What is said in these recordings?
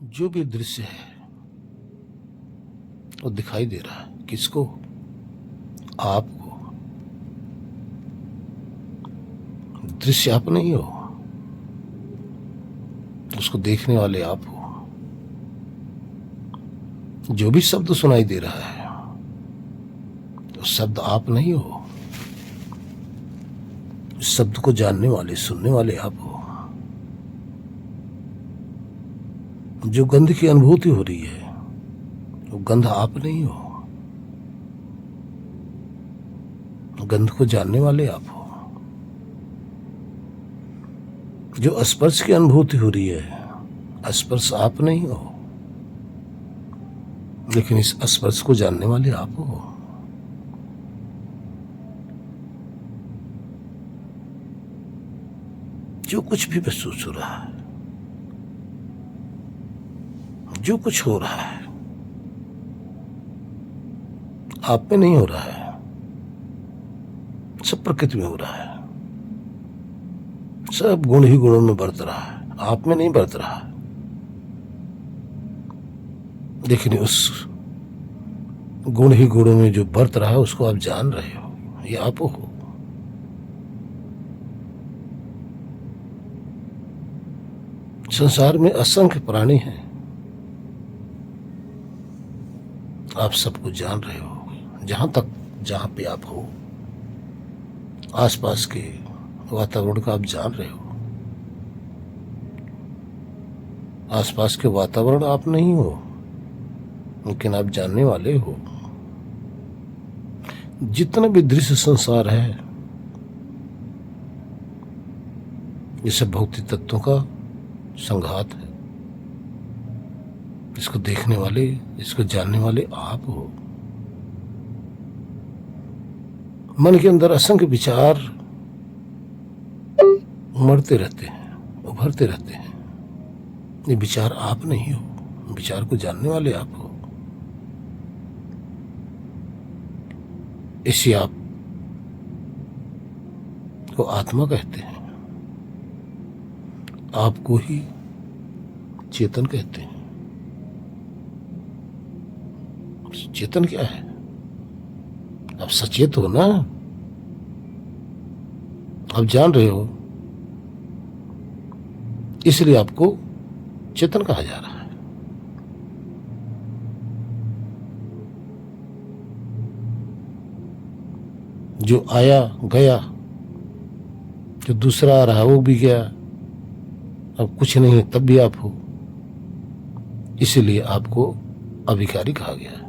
जो भी दृश्य है वो दिखाई दे रहा है किसको? आपको। दृश्य आप नहीं हो, उसको देखने वाले आप हो। जो भी शब्द सुनाई दे रहा है वो शब्द आप नहीं हो, इस शब्द को जानने वाले सुनने वाले आप हो। जो गंध की अनुभूति हो रही है वो गंध आप नहीं हो, गंध को जानने वाले आप हो। जो स्पर्श की अनुभूति हो रही है स्पर्श आप नहीं हो, लेकिन इस स्पर्श को जानने वाले आप हो। जो कुछ भी महसूस हो रहा है, जो कुछ हो रहा है, आप में नहीं हो रहा है, सब प्रकृति में हो रहा है। सब गुण ही गुणों में बरत रहा है, आप में नहीं बरत रहा। लेकिन उस गुण ही गुणों में जो बरत रहा है उसको आप जान रहे हो, ये आप हो। संसार में असंख्य प्राणी हैं, आप सबको जान रहे हो। जहां पे आप हो, आसपास के वातावरण का आप जान रहे हो। आसपास के वातावरण आप नहीं हो, लेकिन आप जानने वाले हो। जितना भी दृश्य संसार है ये सब भौतिक तत्वों का संघात है। इसको देखने वाले, इसको जानने वाले आप हो। मन के अंदर असंख्य विचार उमड़ते रहते हैं, उभरते रहते हैं। ये विचार आप नहीं हो, विचार को जानने वाले आप हो। इसी आप को आत्मा कहते हैं, आपको ही चेतन कहते हैं। चेतन क्या है? आप सचेत हो ना, आप जान रहे हो, इसलिए आपको चेतन कहा जा रहा है। जो आया गया, जो दूसरा आ रहा है वो भी गया, अब कुछ नहीं है तब भी आप हो, इसलिए आपको अविकारी कहा गया है।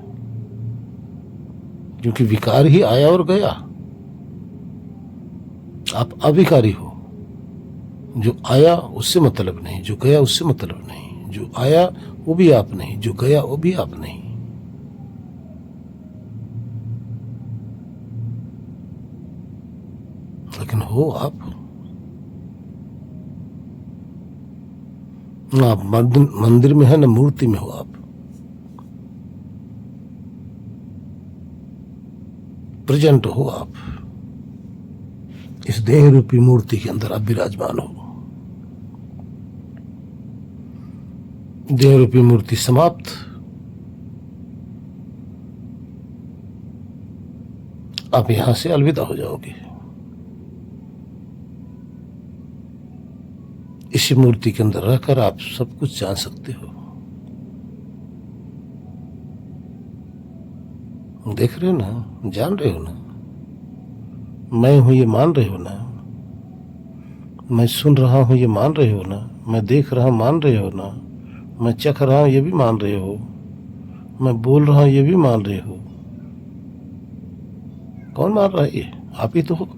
क्योंकि विकार ही आया और गया, आप अविकारी हो। जो आया उससे मतलब नहीं, जो गया उससे मतलब नहीं। जो आया वो भी आप नहीं, जो गया वो भी आप नहीं। लेकिन हो आप। ना आप मंदिर में है, ना मूर्ति में हो आप। प्रेजेंट हो आप, इस देह रूपी मूर्ति के अंदर आप विराजमान हो। देह रूपी मूर्ति समाप्त, आप यहां से अलविदा हो जाओगे। इसी मूर्ति के अंदर रहकर आप सब कुछ जान सकते हो। देख रहे हो ना, जान रहे हो ना, मैं हूं ये मान रहे हो ना, मैं सुन रहा हूं ये मान रहे हो ना, मैं देख रहा हूं मान रहे हो ना, मैं चख रहा हूं ये भी मान रहे हो, मैं बोल रहा हूं ये भी मान रहे हो। कौन मान रहा है? ये आप ही तो हो।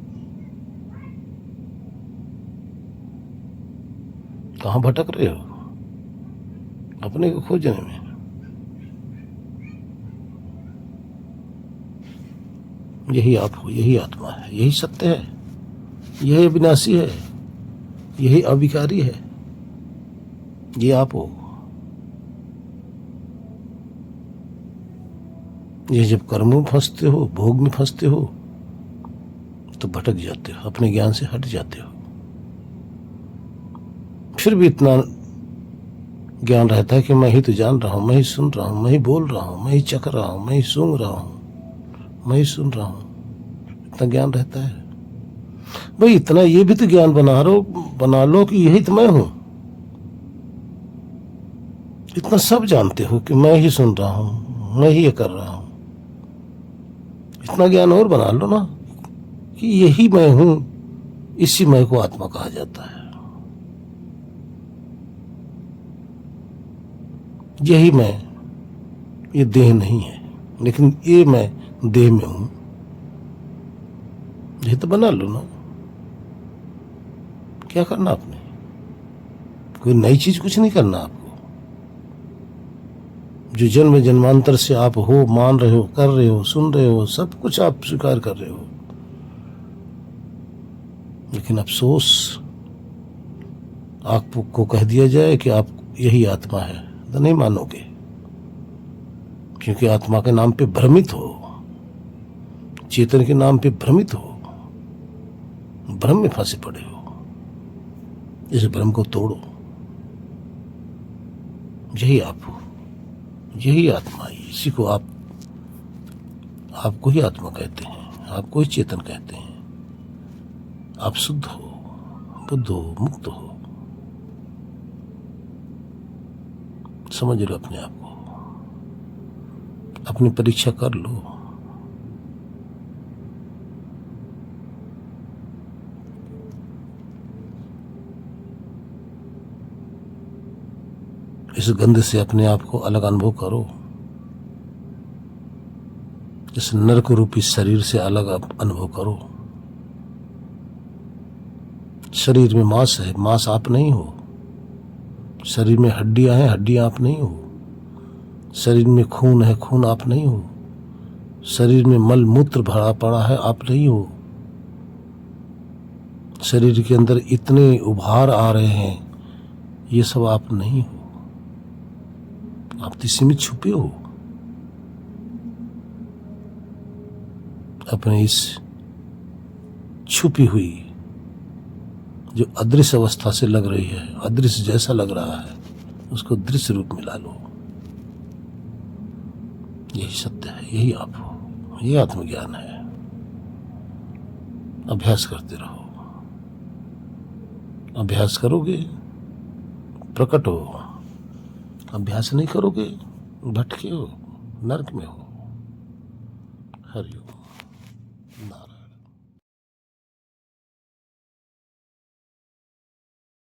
कहां भटक रहे हो अपने को खोजने में? यही आप हो, यही आत्मा है, यही सत्य है, यही अविनाशी है, यही अविकारी है, ये आप हो। ये जब कर्मों में फंसते हो, भोग में फंसते हो, तो भटक जाते हो, अपने ज्ञान से हट जाते हो। फिर भी इतना ज्ञान रहता है कि मैं ही तो जान रहा हूँ, मैं ही सुन रहा हूँ, मैं ही बोल रहा हूँ, मैं ही चख रहा हूँ, मैं ही सूंघ रहा हूँ, मैं ही सुन रहा हूँ। इतना ज्ञान रहता है भाई। इतना ये भी तो ज्ञान बना लो कि यही तो मैं हूं। इतना सब जानते हो कि मैं ही सुन रहा हूं, मैं ही ये कर रहा हूं। इतना ज्ञान और बना लो ना कि यही मैं हूं। इसी मैं को आत्मा कहा जाता है। यही मैं, ये देह नहीं है, लेकिन ये मैं देह में हूं। ये तो बना लो ना। क्या करना आपने? कोई नई चीज कुछ नहीं करना आपको। जो जन्म जन्मांतर से आप हो, मान रहे हो, कर रहे हो, सुन रहे हो, सब कुछ आप स्वीकार कर रहे हो। लेकिन अफसोस, आपको कह दिया जाए कि आप यही आत्मा है, तो नहीं मानोगे, क्योंकि आत्मा के नाम पे भ्रमित हो, चेतन के नाम पे भ्रमित हो, भ्रम में फंसे पड़े हो। इस भ्रम को तोड़ो। यही आप हो, यही आत्मा है। इसी को आपको ही आत्मा कहते हैं, आपको ही चेतन कहते हैं। आप शुद्ध हो, बुद्ध हो, मुक्त हो। समझ लो अपने आप को, अपनी परीक्षा कर लो। इस गंध से अपने आप को अलग अनुभव करो। इस नरक रूपी शरीर से अलग अनुभव करो। शरीर में मांस है, मांस आप नहीं हो। शरीर में हड्डियां हैं, हड्डियां आप नहीं हो। शरीर में खून है, खून आप नहीं हो। शरीर में मल मूत्र भरा पड़ा है, आप नहीं हो। शरीर के अंदर इतने उभार आ रहे हैं, ये सब आप नहीं हो। आप तो इसी में छुपे हो, अपने इस छुपी हुई जो अदृश्य अवस्था से लग रही है, अदृश्य जैसा लग रहा है, उसको दृश्य रूप में ला लो। यही सत्य है, यही आप हो, यही आत्मज्ञान है। अभ्यास करते रहो। अभ्यास करोगे प्रकट हो, अभ्यास नहीं करोगे भटके हो, नरक में हो। हरिओम।